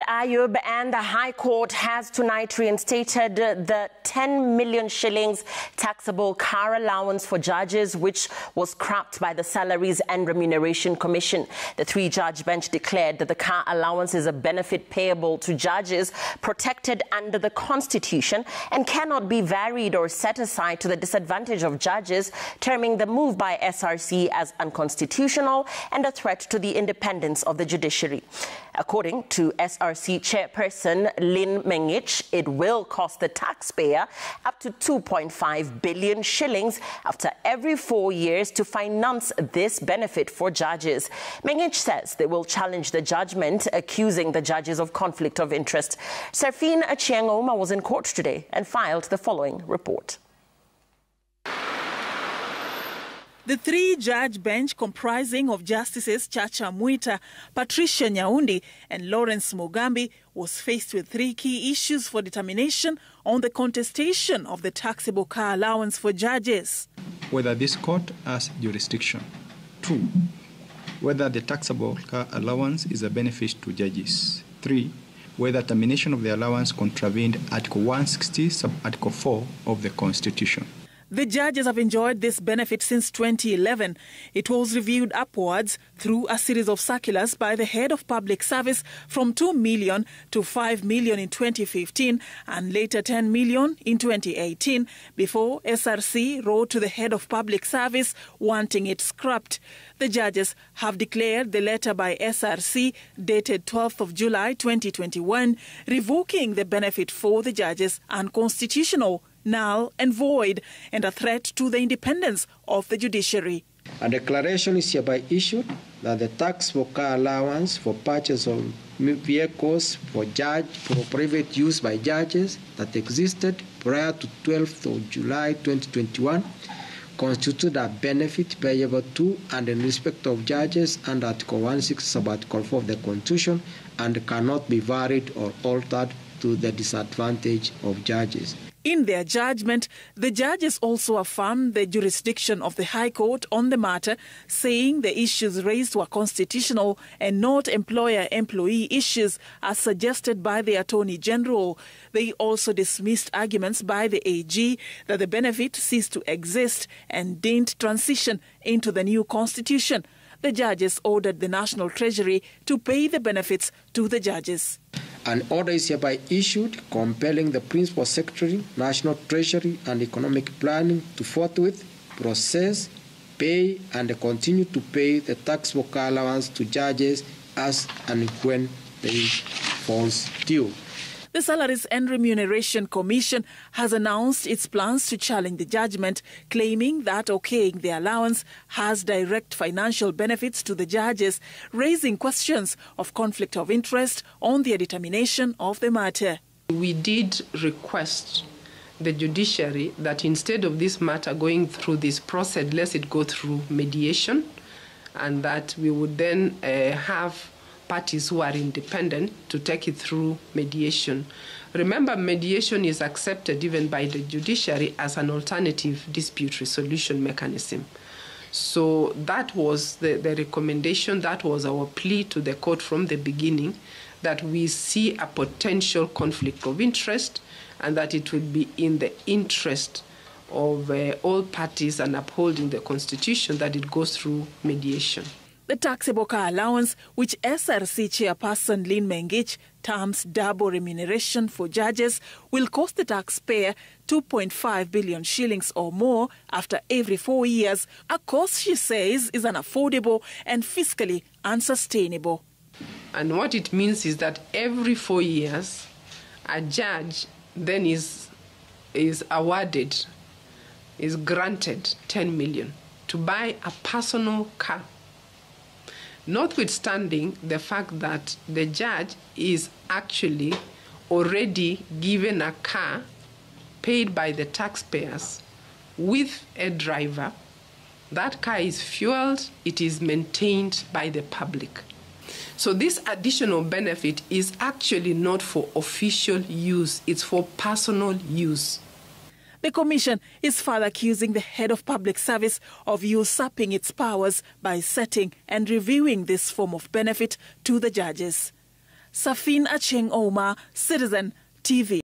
Ayub, and the High Court has tonight reinstated the 10 million shillings taxable car allowance for judges, which was scrapped by the Salaries and Remuneration Commission. The three-judge bench declared that the car allowance is a benefit payable to judges protected under the Constitution and cannot be varied or set aside to the disadvantage of judges, terming the move by SRC as unconstitutional and a threat to the independence of the judiciary. According to SRC chairperson Lynn Mengich, it will cost the taxpayer up to 2.5 billion shillings after every 4 years to finance this benefit for judges. Mengich says they will challenge the judgment, accusing the judges of conflict of interest. Serfine Achieng-Oma was in court today and filed the following report. The three-judge bench comprising of Justices Chacha Mwita, Patricia Nyaundi and Lawrence Mugambi was faced with three key issues for determination on the contestation of the taxable car allowance for judges. Whether this court has jurisdiction. 2. Whether the taxable car allowance is a benefit to judges. 3. Whether termination of the allowance contravened Article 160, Sub-Article 4 of the Constitution. The judges have enjoyed this benefit since 2011. It was reviewed upwards through a series of circulars by the head of public service from 2 million to 5 million in 2015 and later 10 million in 2018 before SRC wrote to the head of public service wanting it scrapped. The judges have declared the letter by SRC dated 12th of July 2021 revoking the benefit for the judges unconstitutional, null and void, and a threat to the independence of the judiciary. A declaration is hereby issued that the tax for car allowance for purchase of vehicles for private use by judges that existed prior to 12th of July 2021 constitute a benefit payable to and in respect of judges under Article 160 Sub-Article 4 of the Constitution and cannot be varied or altered to the disadvantage of judges. In their judgment, the judges also affirmed the jurisdiction of the High Court on the matter, saying the issues raised were constitutional and not employer-employee issues as suggested by the Attorney General. They also dismissed arguments by the AG that the benefit ceased to exist and didn't transition into the new constitution. The judges ordered the National Treasury to pay the benefits to the judges. An order is hereby issued compelling the Principal Secretary, National Treasury and Economic Planning to forthwith process, pay and continue to pay the taxable car allowance to judges as and when they falls due. The Salaries and Remuneration Commission has announced its plans to challenge the judgment, claiming that okaying the allowance has direct financial benefits to the judges, raising questions of conflict of interest on their determination of the matter. We did request the judiciary that instead of this matter going through this process, let it go through mediation, and that we would then have parties who are independent to take it through mediation. Remember, mediation is accepted even by the judiciary as an alternative dispute resolution mechanism. So that was the recommendation, that was our plea to the court from the beginning, that we see a potential conflict of interest and that it would be in the interest of all parties and upholding the Constitution that it goes through mediation. The taxable car allowance, which SRC chairperson Lynn Mengich terms double remuneration for judges, will cost the taxpayer 2.5 billion shillings or more after every 4 years, a cost she says is unaffordable and fiscally unsustainable. And what it means is that every 4 years, a judge then is awarded, is granted 10 million to buy a personal car. Notwithstanding the fact that the judge is actually already given a car paid by the taxpayers with a driver. That car is fueled, it is maintained by the public. So this additional benefit is actually not for official use, it's for personal use. The Commission is further accusing the head of public service of usurping its powers by setting and reviewing this form of benefit to the judges. Safin Acheng Omar, Citizen TV.